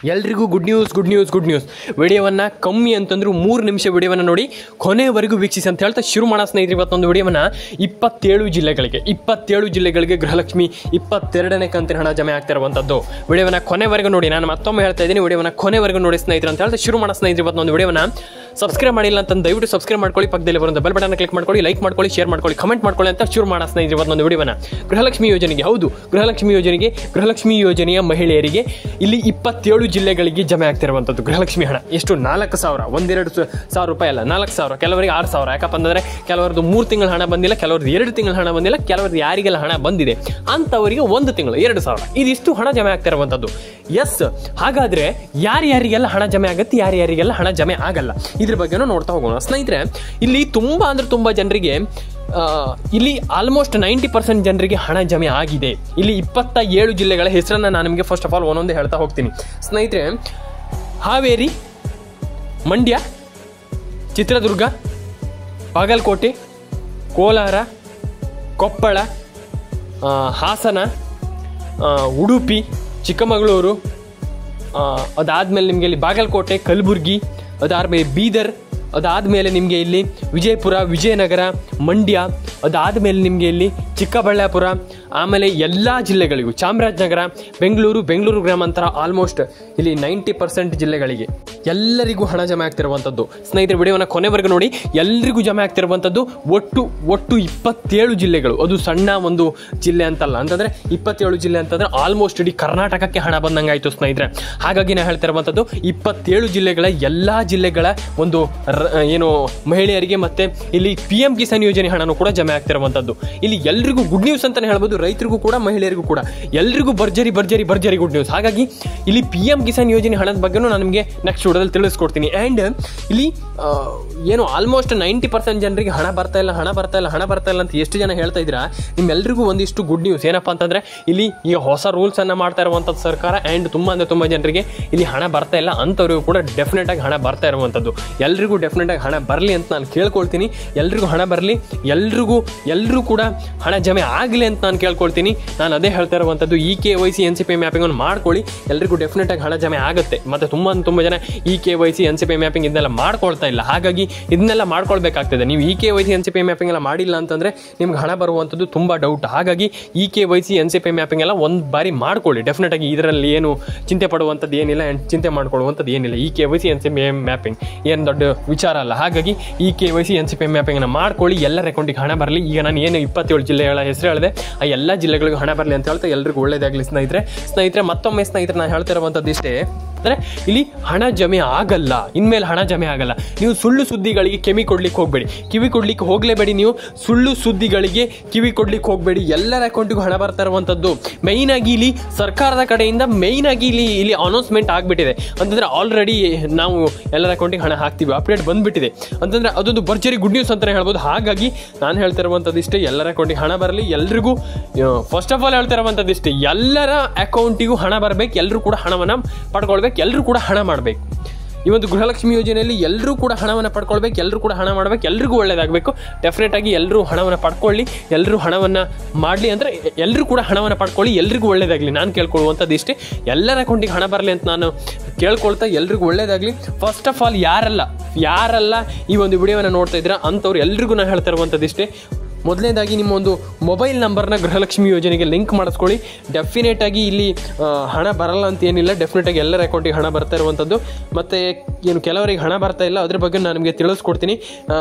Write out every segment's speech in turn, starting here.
ಎಲ್ರಿಗೂ good news. ವಿಡಿಯೋವನ್ನು ಕಮ್ಮಿ ಅಂತಂದ್ರೂ 3 ನಿಮಿಷ ವಿಡಿಯೋವನ್ನು ನೋಡಿ ಕೊನೆವರೆಗೂ ವೀಕ್ಷಿಸಿ ಅಂತ ಹೇಳ್ತಾ ಶುರು ಮಾಡೋ ಸ್ನೇಹಿತರೆ. ಇವತ್ತೊಂದು ವಿಡಿಯೋವನ್ನು 27 ಜಿಲ್ಲೆಗಳಿಗೆ ಗೃಹಲಕ್ಷ್ಮಿ 22ನೇ ಕಂತಿನ ಹಣ ಜಮೆ ಆಗ್ತಿರುವಂಥದ್ದು. ವಿಡಿಯೋವನ್ನು ಕೊನೆವರೆಗೂ ನೋಡಿ. ನಾನು ಮತ್ತೊಮ್ಮೆ ಹೇಳ್ತಾ ಇದ್ದೀನಿ, ವಿಡಿಯೋವನ್ನು ಕೊನೆವರೆಗೂ ನೋಡಿ ಸ್ನೇಹಿತರೆ ಅಂತ ಹೇಳ್ತಾ ಶುರು ಮಾಡೋ ಸ್ನೇಹಿತರೆ. ಇವತ್ತೊಂದು ವಿಡಿಯೋವನ್ನು ಸಬ್ಸ್ಕ್ರೈಬ್ ಮಾಡಿಲ್ಲ ಅಂತ ದಯವಿಟ್ಟು ಸಬ್ಸ್ಕ್ರೈಬ್ ಮಾಡ್ಕೊಳ್ಳಿ, ಪಕ್ಕದಲ್ಲಿ ಬರುವಂಥ ಬೆಲ್ ಬಟನ್ ಕ್ಲಿಕ್ ಮಾಡ್ಕೊಳ್ಳಿ, ಲೈಕ್ ಮಾಡ್ಕೊಳ್ಳಿ, ಶೇರ್ ಮಾಡ್ಕೊಳ್ಳಿ, ಕಮೆಂಟ್ ಮಾಡ್ಕೊಳ್ಳಿ ಅಂತ ಶುರು ಮಾಡೋ ಸ್ನೇಹಿತರೆ. ಇವತ್ತೊಂದು ವಿಡಿಯೋವನ್ನು ಗೃಹಲಕ್ಷ್ಮಿ ಯೋಜನೆಯ ಮಹಿಳೆಯರಿಗೆ ಇಲ್ಲಿ 27 ಜಿಲ್ಲೆಗಳಿಗೆ ಜಮೆ ಆಗ್ತಿರುವಂಥದ್ದು ಗೃಹಲಕ್ಷ್ಮಿ ಹಣ. ಎಷ್ಟು? 4,000, 1,2,000 ರೂಪಾಯಿ ಅಲ್ಲ, 4,000. ಕೆಲವರಿಗೆ 6,000. ಯಾಕಪ್ಪ ಅಂತಂದರೆ ಕೆಲವರದ್ದು 3 ತಿಂಗಳ ಹಣ ಬಂದಿಲ್ಲ, ಕೆಲವರದ್ದು 2 ತಿಂಗಳ ಹಣ ಬಂದಿಲ್ಲ, ಕೆಲವರದ್ದು ಯಾರಿಗೆಲ್ಲ ಹಣ ಬಂದಿದೆ ಅಂಥವರಿಗೆ 1 ತಿಂಗಳು 2,000 ಇದಿಷ್ಟು ಹಣ ಜಮೆ ಆಗ್ತಿರುವಂಥದ್ದು. ಎಸ್, ಹಾಗಾದರೆ ಯಾರ್ಯಾರಿಗೆಲ್ಲ ಹಣ ಜಮೆ ಆಗುತ್ತೆ, ಯಾರ್ಯಾರಿಗೆಲ್ಲ ಹಣ ಜಮೆ ಆಗಲ್ಲ, ಇದ್ರ ಬಗ್ಗೆನೂ ನೋಡ್ತಾ ಹೋಗೋಣ ಸ್ನೇಹಿತರೆ. ಇಲ್ಲಿ ತುಂಬ ಜನರಿಗೆ ಇಲ್ಲಿ ಆಲ್ಮೋಸ್ಟ್ 90% ಜನರಿಗೆ ಹಣ ಜಮೆ ಆಗಿದೆ. ಇಲ್ಲಿ 27 ಜಿಲ್ಲೆಗಳ ಹೆಸರನ್ನು ನಾನು ನಿಮಗೆ ಫಸ್ಟ್ ಆಫ್ ಆಲ್ ಒಂದೊಂದೇ ಹೇಳ್ತಾ ಹೋಗ್ತೀನಿ ಸ್ನೇಹಿತರೆ. ಹಾವೇರಿ, ಮಂಡ್ಯ, ಚಿತ್ರದುರ್ಗ, ಬಾಗಲಕೋಟೆ, ಕೋಲಾರ, ಕೊಪ್ಪಳ, ಹಾಸನ, ಉಡುಪಿ, ಚಿಕ್ಕಮಗಳೂರು, ಅದಾದಮೇಲೆ ನಿಮಗೆ ಇಲ್ಲಿ ಬಾಗಲಕೋಟೆ, ಕಲಬುರಗಿ, ಅದಾದಮೇಲೆ ಬೀದರ್, ಅದಾದಮೇಲೆ ನಿಮಗೆ ಇಲ್ಲಿ ವಿಜಯಪುರ, ವಿಜಯನಗರ, ಮಂಡ್ಯ, ಅದಾದಮೇಲೆ ನಿಮಗೆ ಇಲ್ಲಿ ಚಿಕ್ಕಬಳ್ಳಾಪುರ, ಆಮೇಲೆ ಎಲ್ಲ ಜಿಲ್ಲೆಗಳಿಗೂ ಚಾಮರಾಜನಗರ, ಬೆಂಗಳೂರು ಗ್ರಾಮಾಂತರ, ಆಲ್ಮೋಸ್ಟ್ ಇಲ್ಲಿ 90% ಜಿಲ್ಲೆಗಳಿಗೆ ಎಲ್ಲರಿಗೂ ಹಣ ಜಮೆ ಆಗ್ತಿರುವಂಥದ್ದು ಸ್ನೇಹಿತರೆ. ವಿಡಿಯೋನ ಕೊನೆವರೆಗೂ ನೋಡಿ. ಎಲ್ಲರಿಗೂ ಜಮೆ ಆಗ್ತಿರುವಂಥದ್ದು ಒಟ್ಟು 27 ಜಿಲ್ಲೆಗಳು. ಅದು ಸಣ್ಣ ಒಂದು ಜಿಲ್ಲೆ ಅಂತಲ್ಲ, ಅಂತಂದರೆ 27 ಜಿಲ್ಲೆ ಅಂತಂದರೆ ಆಲ್ಮೋಸ್ಟ್ ಇಡೀ ಕರ್ನಾಟಕಕ್ಕೆ ಹಣ ಬಂದಂಗಾಯಿತು ಸ್ನೇಹಿತರೆ. ಹಾಗಾಗಿ ನಾನು ಹೇಳ್ತಿರುವಂಥದ್ದು 27 ಜಿಲ್ಲೆಗಳ ಎಲ್ಲ ಜಿಲ್ಲೆಗಳ ಒಂದು ಏನು ಮಹಿಳೆಯರಿಗೆ ಮತ್ತೆ ಇಲ್ಲಿ PM ಕಿಸಾನ್ ಯೋಜನೆ ಹಣನೂ ಕೂಡ ಜಮೆ ಆಗ್ತಿರುವಂಥದ್ದು. ಇಲ್ಲಿ ಎಲ್ರಿಗೂ ಗುಡ್ ನ್ಯೂಸ್ ಅಂತಾನೆ ಹೇಳ್ಬೋದು, ರೈತರಿಗೂ ಕೂಡ ಮಹಿಳೆಯರಿಗೂ ಕೂಡ ಎಲ್ರಿಗೂ ಭರ್ಜರಿ ಗುಡ್ ನ್ಯೂಸ್. ಹಾಗಾಗಿ ಇಲ್ಲಿ PM ಕಿಸಾನ್ ಯೋಜನೆ ಹಣದ ಬಗ್ಗೆನೂ ನಾನು ನಿಮಗೆ ನೆಕ್ಸ್ಟ್ ವಿಡಿಯೋದಲ್ಲಿ ತಿಳಿಸ್ಕೊಡ್ತೀನಿ. ಆ್ಯಂಡ್ ಇಲ್ಲಿ ಏನು ಆಲ್ಮೋಸ್ಟ್ 90% ಜನರಿಗೆ ಹಣ ಬರ್ತಾ ಇಲ್ಲ ಅಂತ ಎಷ್ಟು ಜನ ಹೇಳ್ತಾ ಇದ್ದೀರಾ, ನಿಮ್ಮೆಲ್ರಿಗೂ ಒಂದಿಷ್ಟು ಗುಡ್ ನ್ಯೂಸ್. ಏನಪ್ಪ ಅಂತಂದರೆ ಇಲ್ಲಿ ಈಗ ಹೊಸ ರೂಲ್ಸನ್ನು ಮಾಡ್ತಾ ಇರುವಂಥದ್ದು ಸರ್ಕಾರ. ಆ್ಯಂಡ್ ತುಂಬ ಜನರಿಗೆ ಇಲ್ಲಿ ಹಣ ಬರ್ತಾ ಇಲ್ಲ ಅಂಥವ್ರಿಗೂ ಕೂಡ ಡೆಫಿನೆಟಾಗಿ ಹಣ ಬರ್ತಾ ಇರುವಂಥದ್ದು. ಎಲ್ರಿಗೂ ಡೆಫಿನೆಟಾಗಿ ಹಣ ಬರಲಿ ಅಂತ ನಾನು ಕೇಳ್ಕೊಳ್ತೀನಿ. ಎಲ್ರಿಗೂ ಹಣ ಬರಲಿ, ಎಲ್ಲರೂ ಕೂಡ ಹಣ ಜಮೆ ಆಗಲಿ ಅಂತ ನಾನು ಕೇಳ್ಕೊಳ್ತೀನಿ. ನಾನು ಅದೇ ಹೇಳ್ತಾ ಇರುವಂಥದ್ದು. KYC NCP ಮ್ಯಾಪಿಂಗನ್ನು ಮಾಡ್ಕೊಳ್ಳಿ, ಎಲ್ರಿಗೂ ಡೆಫಿನೆಟಾಗಿ ಹಣ ಜಮೆ ಆಗುತ್ತೆ. ಮತ್ತು ತುಂಬ ಜನ KYC NCP ಮ್ಯಾಪಿಂಗ್ ಇದನ್ನೆಲ್ಲ ಮಾಡ್ಕೊಳ್ತಾ ಇಲ್ಲ. ಹಾಗಾಗಿ ಇದನ್ನೆಲ್ಲ ಮಾಡ್ಕೊಳ್ಬೇಕಾಗ್ತದೆ. ನೀವು KYC NCP ಮ್ಯಾಪಿಂಗ್ ಎಲ್ಲ ಮಾಡಿಲ್ಲ ಅಂತಂದರೆ ನಿಮ್ಗೆ ಹಣ ಬರುವಂಥದ್ದು ತುಂಬ ಡೌಟ್. ಹಾಗಾಗಿ KYC NCP ಮ್ಯಾಪಿಂಗ್ ಎಲ್ಲ ಒಂದು ಬಾರಿ ಮಾಡ್ಕೊಳ್ಳಿ ಡೆಫಿನೆಟಾಗಿ. ಇದರಲ್ಲಿ ಏನು ಚಿಂತೆ ಪಡುವಂಥದ್ದು ಏನಿಲ್ಲ, ಆ್ಯಂಡ್ ಚಿಂತೆ ಮಾಡ್ಕೊಳ್ಳುವಂಥದ್ದು ಏನಿಲ್ಲ. KYC NCP ಮ್ಯಾಪಿಂಗ್ ಏನು ದೊಡ್ಡ ವಿಚಾರ ಅಲ್ಲ. ಹಾಗಾಗಿ KYC NCP ಮ್ಯಾಪಿಂಗನ್ನು ಮಾಡ್ಕೊಳ್ಳಿ, ಎಲ್ಲರ ಅಕೌಂಟಿಗೆ ಹಣ ಬರಲಿ. ಈಗ ನಾನು ಏನು 27 ಜಿಲ್ಲೆಗಳ ಹೆಸರು ಹೇಳಿದೆ, ಆ ಎಲ್ಲ ಜಿಲ್ಲೆಗಳಿಗೂ ಹಣ ಬರಲಿ ಅಂತ ಹೇಳ್ತಾ ಎಲ್ರಿಗೂ ಒಳ್ಳೇದಾಗಲಿ ಸ್ನೇಹಿತರೆ. ಮತ್ತೊಮ್ಮೆ ಸ್ನೇಹಿತರೆ ನಾನು ಹೇಳ್ತಾ ಇರುವಂಥದ್ದು ಇಷ್ಟೇ, ಅಂದರೆ ಇಲ್ಲಿ ಹಣ ಜಮೆ ಆಗಲ್ಲ, ಇನ್ಮೇಲೆ ಹಣ ಜಮೆ ಆಗಲ್ಲ. ನೀವು ಸುಳ್ಳು ಸುದ್ದಿಗಳಿಗೆ ಕಿವಿ ಕೊಡ್ಲಿಕ್ಕೆ ಹೋಗಲೇಬೇಡಿ. ನೀವು ಸುಳ್ಳು ಸುದ್ದಿಗಳಿಗೆ ಕಿವಿ ಕೊಡ್ಲಿಕ್ಕೆ ಹೋಗಬೇಡಿ. ಎಲ್ಲರ ಅಕೌಂಟಿಗೂ ಹಣ ಬರ್ತಾ ಇರುವಂಥದ್ದು. ಮೈನಾಗಿ ಇಲ್ಲಿ ಸರ್ಕಾರದ ಕಡೆಯಿಂದ ಇಲ್ಲಿ ಅನೌನ್ಸ್ಮೆಂಟ್ ಆಗಿಬಿಟ್ಟಿದೆ. ಅಂತಂದರೆ ಆಲ್ರೆಡಿ ನಾವು ಎಲ್ಲರ ಅಕೌಂಟಿಗೆ ಹಣ ಹಾಕ್ತೀವಿ, ಅಪ್ಡೇಟ್ ಬಂದುಬಿಟ್ಟಿದೆ. ಅಂತಂದರೆ ಅದೊಂದು ಭರ್ಜರಿ ಗುಡ್ ನ್ಯೂಸ್ ಅಂತಲೇ ಹೇಳ್ಬೋದು. ಹಾಗಾಗಿ ನಾನು ಹೇಳ್ತಾ ಇರುವಂಥದ್ದು ಇಷ್ಟೇ, ಎಲ್ಲರ ಅಕೌಂಟಿಗೆ ಹಣ ಬರಲಿ. ಎಲ್ರಿಗೂ ಫಸ್ಟ್ ಆಫ್ ಆಲ್ ಹೇಳ್ತಾ ಇರುವಂಥದ್ದು ಇಷ್ಟೇ, ಎಲ್ಲರ ಅಕೌಂಟಿಗೂ ಹಣ ಬರಬೇಕು, ಎಲ್ಲರೂ ಕೂಡ ಹಣವನ್ನು ಪಡ್ಕೊಳ್ಬೇಕು, ಎಲ್ಲರೂ ಕೂಡ ಹಣ ಮಾಡಬೇಕು. ಈ ಒಂದು ಗೃಹಲಕ್ಷ್ಮಿ ಯೋಜನೆಯಲ್ಲಿ ಎಲ್ಲರೂ ಕೂಡ ಹಣವನ್ನು ಪಡ್ಕೊಳ್ಬೇಕು, ಎಲ್ಲರೂ ಕೂಡ ಹಣ ಮಾಡಬೇಕು, ಎಲ್ರಿಗೂ ಒಳ್ಳೇದಾಗಬೇಕು. ಡೆಫಿನೆಟಾಗಿ ಎಲ್ಲರೂ ಹಣವನ್ನು ಪಡ್ಕೊಳ್ಳಿ, ಎಲ್ಲರೂ ಹಣವನ್ನು ಮಾಡಲಿ, ಅಂದರೆ ಎಲ್ಲರೂ ಕೂಡ ಹಣವನ್ನು ಪಡ್ಕೊಳ್ಳಿ, ಎಲ್ರಿಗೂ ಒಳ್ಳೇದಾಗಲಿ. ನಾನು ಕೇಳ್ಕೊಳ್ಳುವಂಥದ್ದು ಇಷ್ಟೇ, ಎಲ್ಲರ ಅಕೌಂಟಿಗೆ ಹಣ ಬರಲಿ ಅಂತ ನಾನು ಕೇಳ್ಕೊಳ್ತಾ ಎಲ್ರಿಗೂ ಒಳ್ಳೇದಾಗಲಿ. ಫಸ್ಟ್ ಆಫ್ ಆಲ್ ಯಾರೆಲ್ಲ ಈ ಒಂದು ವಿಡಿಯೋವನ್ನು ನೋಡ್ತಾ ಇದ್ದೀರಾ ಅಂಥವ್ರು ಎಲ್ರಿಗೂ ನಾನು ಹೇಳ್ತಾ ಇರುವಂಥದ್ದು ಇಷ್ಟೇ. ಮೊದಲನೇದಾಗಿ ನಿಮ್ಮ ಒಂದು ಮೊಬೈಲ್ ನಂಬರ್ನ ಗೃಹಲಕ್ಷ್ಮಿ ಯೋಜನೆಗೆ ಲಿಂಕ್ ಮಾಡಿಸ್ಕೊಳ್ಳಿ. ಡೆಫಿನೆಟಾಗಿ ಇಲ್ಲಿ ಹಣ ಬರಲ್ಲ ಅಂತ ಏನಿಲ್ಲ, ಡೆಫಿನೆಟಾಗಿ ಎಲ್ಲರ ಅಕೌಂಟಿಗೆ ಹಣ ಬರ್ತಾ ಇರುವಂಥದ್ದು. ಮತ್ತು ಏನು ಕೆಲವರಿಗೆ ಹಣ ಬರ್ತಾ ಇಲ್ಲ ಅದ್ರ ಬಗ್ಗೆ ನಾನು ನಿಮಗೆ ತಿಳಿಸ್ಕೊಡ್ತೀನಿ.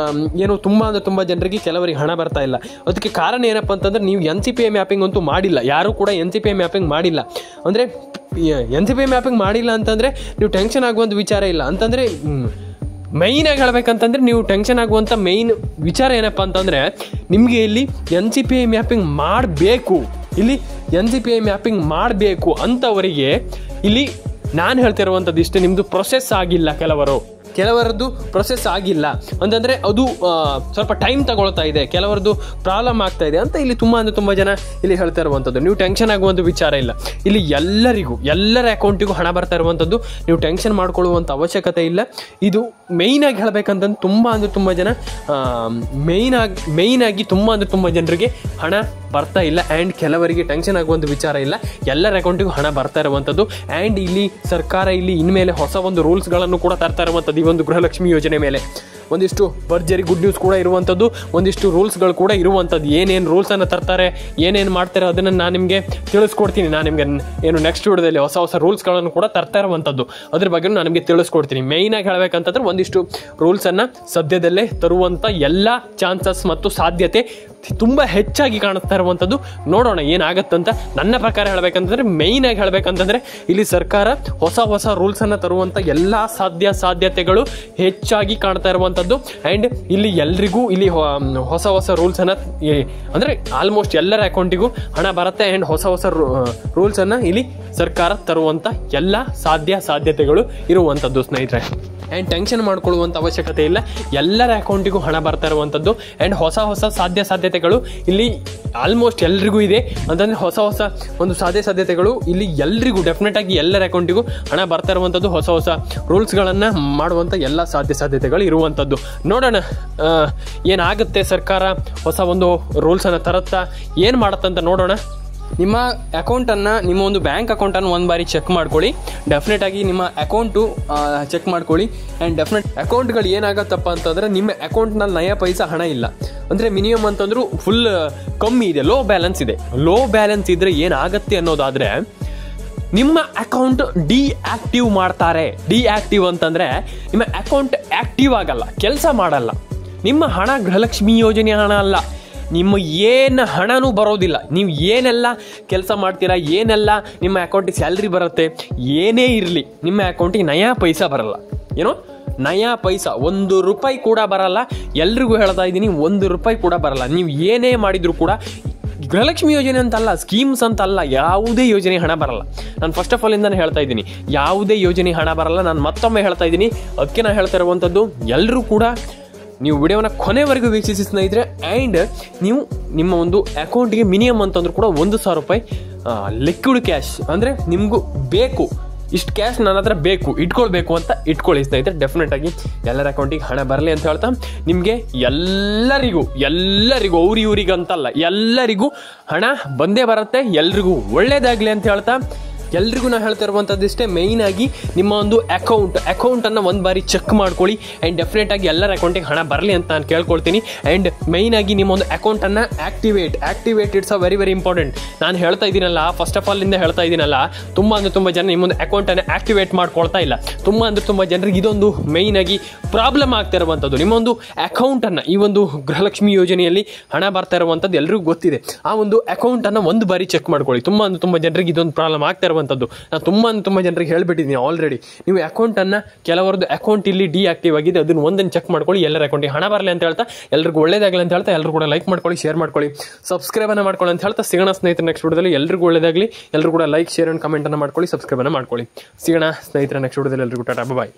ಏನು ತುಂಬ ಜನರಿಗೆ ಕೆಲವರಿಗೆ ಹಣ ಬರ್ತಾ ಇಲ್ಲ. ಅದಕ್ಕೆ ಕಾರಣ ಏನಪ್ಪ ಅಂತಂದರೆ ನೀವು NCP ಮ್ಯಾಪಿಂಗ್ ಅಂತೂ ಮಾಡಿಲ್ಲ, ಯಾರೂ ಕೂಡ NCP ಮ್ಯಾಪಿಂಗ್ ಮಾಡಿಲ್ಲ. ಅಂದರೆ NCP ಮ್ಯಾಪಿಂಗ್ ಮಾಡಿಲ್ಲ ಅಂತಂದರೆ ನೀವು ಟೆನ್ಷನ್ ಆಗುವಂಥ ವಿಚಾರ ಇಲ್ಲ. ಅಂತಂದರೆ ಮೈನಾಗಿ ಹೇಳ್ಬೇಕಂತಂದರೆ ನೀವು ಟೆನ್ಷನ್ ಆಗುವಂಥ ಮೈನ್ ವಿಚಾರ ಏನಪ್ಪ ಅಂತಂದರೆ, ನಿಮಗೆ ಇಲ್ಲಿ NCP ಮ್ಯಾಪಿಂಗ್ ಮಾಡಬೇಕು, NCP ಮ್ಯಾಪಿಂಗ್ ಮಾಡಬೇಕು ಅಂಥವರಿಗೆ ಇಲ್ಲಿ ನಾನು ಹೇಳ್ತಿರುವಂಥದ್ದು ಇಷ್ಟೇ. ನಿಮ್ಮದು ಪ್ರೊಸೆಸ್ ಆಗಿಲ್ಲ, ಕೆಲವರದ್ದು ಪ್ರೊಸೆಸ್ ಆಗಿಲ್ಲ ಅಂತಂದರೆ ಅದು ಸ್ವಲ್ಪ ಟೈಮ್ ತಗೊಳ್ತಾ ಇದೆ, ಕೆಲವರದ್ದು ಪ್ರಾಬ್ಲಮ್ ಆಗ್ತಾ ಇದೆ ಅಂತ ಇಲ್ಲಿ ತುಂಬ ಜನ ಇಲ್ಲಿ ಹೇಳ್ತಾ ಇರುವಂಥದ್ದು. ನೀವು ಟೆನ್ಷನ್ ಆಗುವಂಥ ವಿಚಾರ ಇಲ್ಲ, ಇಲ್ಲಿ ಎಲ್ಲರ ಅಕೌಂಟಿಗೂ ಹಣ ಬರ್ತಾ ಇರುವಂಥದ್ದು, ನೀವು ಟೆನ್ಷನ್ ಮಾಡ್ಕೊಳ್ಳುವಂಥ ಅವಶ್ಯಕತೆ ಇಲ್ಲ. ಇದು ಮೇಯ್ನಾಗಿ ಹೇಳಬೇಕಂತಂದು ತುಂಬ ಜನ ಮೇಯ್ನಾಗಿ ತುಂಬ ಜನರಿಗೆ ಹಣ ಬರ್ತಾ ಇಲ್ಲ. ಆ್ಯಂಡ್ ಕೆಲವರಿಗೆ ಟೆನ್ಷನ್ ಆಗುವಂಥ ವಿಚಾರ ಇಲ್ಲ, ಎಲ್ಲರ ಅಕೌಂಟಿಗೂ ಹಣ ಬರ್ತಾ ಇರುವಂಥದ್ದು. ಆ್ಯಂಡ್ ಇಲ್ಲಿ ಸರ್ಕಾರ ಇಲ್ಲಿ ಇನ್ಮೇಲೆ ಹೊಸ ಒಂದು ರೂಲ್ಸ್ಗಳನ್ನು ಕೂಡ ತರ್ತಾ ಇರುವಂಥದ್ದು ಈ ಒಂದು ಗೃಹಲಕ್ಷ್ಮಿ ಯೋಜನೆ ಮೇಲೆ. ಒಂದಿಷ್ಟು ಭರ್ಜರಿ ಗುಡ್ ನ್ಯೂಸ್ ಕೂಡ ಇರುವಂಥದ್ದು, ಒಂದಿಷ್ಟು ರೂಲ್ಸ್ಗಳು ಕೂಡ ಇರುವಂಥದ್ದು. ಏನೇನು ರೂಲ್ಸನ್ನು ತರ್ತಾರೆ, ಏನೇನು ಮಾಡ್ತಾರೆ ಅದನ್ನು ನಾನು ನಿಮಗೆ ತಿಳಿಸ್ಕೊಡ್ತೀನಿ. ನಾನು ನಿಮಗೆ ಏನು ನೆಕ್ಸ್ಟ್ ವಿಡಿಯೋದಲ್ಲಿ ಹೊಸ ರೂಲ್ಸ್ಗಳನ್ನು ಕೂಡ ತರ್ತಾ ಇರುವಂಥದ್ದು, ಅದ್ರ ಬಗ್ಗೆ ನಾನು ನಿಮಗೆ ತಿಳಿಸ್ಕೊಡ್ತೀನಿ. ಮೇಯ್ನಾಗಿ ಹೇಳಬೇಕಂತಂದ್ರೆ ಒಂದಿಷ್ಟು ರೂಲ್ಸನ್ನು ಸದ್ಯದಲ್ಲೇ ತರುವಂಥ ಎಲ್ಲ ಚಾನ್ಸಸ್ ಮತ್ತು ಸಾಧ್ಯತೆ ತುಂಬ ಹೆಚ್ಚಾಗಿ ಕಾಣಿಸ್ತಾ ಇರುವಂಥದ್ದು. ನೋಡೋಣ ಏನಾಗತ್ತಂತ. ನನ್ನ ಪ್ರಕಾರ ಹೇಳಬೇಕಂತಂದರೆ, ಮೇಯ್ನಾಗಿ ಹೇಳಬೇಕಂತಂದರೆ ಇಲ್ಲಿ ಸರ್ಕಾರ ಹೊಸ ರೂಲ್ಸನ್ನು ತರುವಂಥ ಎಲ್ಲ ಸಾಧ್ಯತೆಗಳು ಹೆಚ್ಚಾಗಿ ಕಾಣ್ತಾ ಇರುವಂಥದ್ದು. ಆ್ಯಂಡ್ ಇಲ್ಲಿ ಎಲ್ರಿಗೂ ಇಲ್ಲಿ ಹೊಸ ರೂಲ್ಸನ್ನು ಅಂದರೆ ಆಲ್ಮೋಸ್ಟ್ ಎಲ್ಲರ ಅಕೌಂಟಿಗೂ ಹಣ ಬರುತ್ತೆ. ಆ್ಯಂಡ್ ಹೊಸ ರೂಲ್ಸನ್ನು ಇಲ್ಲಿ ಸರ್ಕಾರ ತರುವಂಥ ಎಲ್ಲ ಸಾಧ್ಯತೆಗಳು ಇರುವಂಥದ್ದು ಸ್ನೇಹಿತರೆ. ಆ್ಯಂಡ್ ಟೆನ್ಷನ್ ಮಾಡ್ಕೊಳ್ಳುವಂಥ ಅವಶ್ಯಕತೆ ಇಲ್ಲ, ಎಲ್ಲರ ಅಕೌಂಟಿಗೂ ಹಣ ಬರ್ತಾ ಇರುವಂಥದ್ದು. ಆ್ಯಂಡ್ ಹೊಸ ಸಾಧ್ಯತೆಗಳು ಇಲ್ಲಿ ಆಲ್ಮೋಸ್ಟ್ ಎಲ್ರಿಗೂ ಇದೆ ಅಂತಂದರೆ ಹೊಸ ಒಂದು ಸಾಧ್ಯತೆಗಳು ಇಲ್ಲಿ ಎಲ್ರಿಗೂ ಡೆಫಿನೆಟಾಗಿ ಎಲ್ಲರ ಅಕೌಂಟಿಗೂ ಹಣ ಬರ್ತಾ ಇರುವಂಥದ್ದು. ಹೊಸ ರೂಲ್ಸ್ಗಳನ್ನು ಮಾಡುವಂಥ ಎಲ್ಲ ಸಾಧ್ಯತೆಗಳು ಇರುವಂಥದ್ದು. ನೋಡೋಣ ಏನಾಗುತ್ತೆ, ಸರ್ಕಾರ ಹೊಸ ಒಂದು ರೂಲ್ಸನ್ನು ತರುತ್ತಾ ಏನು ಮಾಡುತ್ತಂತ ನೋಡೋಣ. ನಿಮ್ಮ ಅಕೌಂಟನ್ನು, ನಿಮ್ಮ ಒಂದು ಬ್ಯಾಂಕ್ ಅಕೌಂಟನ್ನು ಒಂದು ಬಾರಿ ಚೆಕ್ ಮಾಡ್ಕೊಳ್ಳಿ. ಡೆಫಿನೆಟಾಗಿ ನಿಮ್ಮ ಅಕೌಂಟು ಚೆಕ್ ಮಾಡ್ಕೊಳ್ಳಿ. ಆ್ಯಂಡ್ ಅಕೌಂಟ್ಗಳು ಏನಾಗತ್ತಪ್ಪ ಅಂತಂದರೆ, ನಿಮ್ಮ ಅಕೌಂಟ್ನಲ್ಲಿ ನಯ ಪೈಸಾ ಹಣ ಇಲ್ಲ ಅಂದರೆ ಮಿನಿಮಮ್ ಅಂತಂದ್ರೂ ಫುಲ್ ಕಮ್ಮಿ ಇದೆ, ಲೋ ಬ್ಯಾಲೆನ್ಸ್ ಇದ್ದರೆ ಏನಾಗುತ್ತೆ ಅನ್ನೋದಾದರೆ ನಿಮ್ಮ ಅಕೌಂಟ್ ಡಿಆಕ್ಟಿವ್ ಮಾಡ್ತಾರೆ. ಡಿಆಕ್ಟಿವ್ ಅಂತಂದರೆ ನಿಮ್ಮ ಅಕೌಂಟ್ ಆ್ಯಕ್ಟಿವ್ ಆಗಲ್ಲ, ಕೆಲಸ ಮಾಡಲ್ಲ. ನಿಮ್ಮ ಹಣ ಗೃಹಲಕ್ಷ್ಮಿ ಯೋಜನೆ ಹಣ ಅಲ್ಲ, ನಿಮ್ಮ ಏನು ಹಣನೂ ಬರೋದಿಲ್ಲ. ನೀವು ಏನೆಲ್ಲ ಕೆಲಸ ಮಾಡ್ತೀರಾ, ಏನೆಲ್ಲ ನಿಮ್ಮ ಅಕೌಂಟಿಗೆ ಸ್ಯಾಲ್ರಿ ಬರುತ್ತೆ, ಏನೇ ಇರಲಿ ನಿಮ್ಮ ಅಕೌಂಟಿಗೆ ನಯಾ ಪೈಸಾ ಬರಲ್ಲ. ನಯಾ ಪೈಸಾ, 1 ರೂಪಾಯಿ ಕೂಡ ಬರಲ್ಲ. ಎಲ್ರಿಗೂ ಹೇಳ್ತಾ ಇದ್ದೀನಿ, 1 ರೂಪಾಯಿ ಕೂಡ ಬರಲ್ಲ. ನೀವು ಏನೇ ಮಾಡಿದರೂ ಕೂಡ ಗೃಹಲಕ್ಷ್ಮಿ ಯೋಜನೆ ಅಂತಲ್ಲ, ಸ್ಕೀಮ್ಸ್ ಅಂತಲ್ಲ, ಯಾವುದೇ ಯೋಜನೆ ಹಣ ಬರಲ್ಲ. ನಾನು ಫಸ್ಟ್ ಆಫ್ ಆಲ್ ಇಂದಾನೆ ಹೇಳ್ತಾ ಇದ್ದೀನಿ, ಯಾವುದೇ ಯೋಜನೆ ಹಣ ಬರಲ್ಲ. ನಾನು ಮತ್ತೊಮ್ಮೆ ಹೇಳ್ತಾ ಇದ್ದೀನಿ, ಅದಕ್ಕೆ ನಾನು ಹೇಳ್ತಾ ಇರುವಂಥದ್ದು, ಎಲ್ಲರೂ ಕೂಡ ನೀವು ವಿಡಿಯೋನ ಕೊನೆವರೆಗೂ ವೀಕ್ಷಿಸಿ ಸ್ನೇಹಿತರೆ. ಆ್ಯಂಡ್ ನೀವು ನಿಮ್ಮ ಒಂದು ಅಕೌಂಟಿಗೆ ಮಿನಿಮಮ್ ಅಂತಂದ್ರೂ ಕೂಡ 1,000 ರೂಪಾಯಿ ಲಿಕ್ವಿಡ್ ಕ್ಯಾಶ್ ಅಂದರೆ ನಿಮಗೂ ಬೇಕು, ಇಷ್ಟು ಕ್ಯಾಶ್ ನನ್ನ ಹತ್ರ ಬೇಕು, ಇಟ್ಕೊಳ್ಬೇಕು ಅಂತ ಇಟ್ಕೊಳ್ಳಿ ಸ್ನೇಹಿತರೆ. ಡೆಫಿನೆಟಾಗಿ ಎಲ್ಲರ ಅಕೌಂಟಿಗೆ ಹಣ ಬರಲಿ ಅಂತ ಹೇಳ್ತಾ, ನಿಮಗೆ ಎಲ್ಲರಿಗೂ ಅವ್ರಿಗಂತಲ್ಲ, ಎಲ್ಲರಿಗೂ ಹಣ ಬಂದೇ ಬರುತ್ತೆ. ಎಲ್ರಿಗೂ ಒಳ್ಳೇದಾಗಲಿ ಅಂತ ಹೇಳ್ತಾ, ಎಲ್ರಿಗೂ ನಾನು ಹೇಳ್ತಾ ಇರುವಂಥದ್ದು ಇಷ್ಟೇ. ಮೇಯ್ನಾಗಿ ನಿಮ್ಮ ಒಂದು ಅಕೌಂಟನ್ನು ಒಂದು ಬಾರಿ ಚೆಕ್ ಮಾಡ್ಕೊಳ್ಳಿ. ಆ್ಯಂಡ್ ಡೆಫಿನೆಟಾಗಿ ಎಲ್ಲರ ಅಕೌಂಟಿಗೆ ಹಣ ಬರಲಿ ಅಂತ ನಾನು ಕೇಳ್ಕೊಳ್ತೀನಿ. ಆ್ಯಂಡ್ ಮೇಯ್ನಾಗಿ ನಿಮ್ಮ ಒಂದು ಅಕೌಂಟನ್ನು ಆ್ಯಕ್ಟಿವೇಟ್ ಇಟ್ಸ್ ವೆರಿ ಇಂಪಾರ್ಟೆಂಟ್. ನಾನು ಹೇಳ್ತಾ ಇದ್ದೀನಲ್ಲ, ಫಸ್ಟ್ ಆಫ್ ಆಲ್ ಇಂದ ಹೇಳ್ತಾ ಇದ್ದೀನಲ್ಲ, ತುಂಬ ಜನ ನಿಮ್ಮೊಂದು ಅಕೌಂಟನ್ನು ಆ್ಯಕ್ಟಿವೇಟ್ ಮಾಡ್ಕೊಳ್ತಾ ಇಲ್ಲ. ತುಂಬ ಜನರಿಗೆ ಇದೊಂದು ಮೇಯ್ನಾಗಿ ಪ್ರಾಬ್ಲಮ್ ಆಗ್ತಾ ಇರುವಂಥದ್ದು. ನಿಮ್ಮೊಂದು ಅಕೌಂಟನ್ನು, ಈ ಒಂದು ಗೃಹಲಕ್ಷ್ಮಿ ಯೋಜನೆಯಲ್ಲಿ ಹಣ ಬರ್ತಾ ಇರುವಂಥದ್ದು ಎಲ್ರಿಗೂ ಗೊತ್ತಿದೆ. ಆ ಒಂದು ಅಕೌಂಟನ್ನು ಒಂದು ಬಾರಿ ಚೆಕ್ ಮಾಡ್ಕೊಳ್ಳಿ. ತುಂಬ ಜನರಿಗೆ ಇದೊಂದು ಪ್ರಾಬ್ಲಮ್ ಆಗ್ತಾ ಇರುವಂಥದ್ದು. ನಾನು ತುಂಬ ಜನರಿಗೆ ಹೇಳ್ಬಿಟ್ಟಿದ್ದೀನಿ ಆಲ್ರೆಡಿ. ನೀವು ಅಕೌಂಟನ್ನು, ಕೆಲವರದ್ದು ಅಕೌಂಟ್ ಇಲ್ಲಿ ಡಿಆಕ್ಟಿವ್ ಆಗಿದೆ, ಅದನ್ನು ಒಂದನ್ನು ಚೆಕ್ ಮಾಡ್ಕೊಳ್ಳಿ. ಎಲ್ಲರ ಅಕೌಂಟಿಗೆ ಹಣ ಬರಲಿ ಅಂತ ಹೇಳ್ತಾ, ಎಲ್ರಿಗೂ ಒಳ್ಳೇದಾಗಲಿ ಅಂತ ಹೇಳ್ತಾ, ಎಲ್ಲರೂ ಕೂಡ ಲೈಕ್ ಮಾಡ್ಕೊಳ್ಳಿ, ಶೇರ್ ಮಾಡ್ಕೊಳ್ಳಿ, ಸಬ್ಸ್ಕ್ರೈಬನ್ನು ಮಾಡ್ಕೊಳ್ಳಿ ಅಂತ ಹೇಳ್ತಾ, ಸಿಗೋಣ ಸ್ನೇಹಿತರೆ ನೆಕ್ಸ್ಟ್ ವಿಡಿಯೋದಲ್ಲಿ. ಎಲ್ರಿಗೂ ಒಳ್ಳೇದಾಗಲಿ. ಎಲ್ಲರೂ ಕೂಡ ಲೈಕ್, ಶೇರ್ ಆ್ಯಂಡ್ ಕಮೆಂಟನ್ನು ಮಾಡ್ಕೊಳ್ಳಿ, ಸಬ್ಸ್ಕ್ರೈಬನ್ನು ಮಾಡ್ಕೊಳ್ಳಿ. ಸಿಗೋಣ ಸ್ನೇಹಿತರೆ ನೆಕ್ಸ್ಟ್ ವಿಡಿಯೋದಲ್ಲಿ. ಎಲ್ರಿಗೂ ಟಾಟಾ, ಬಾಯ್.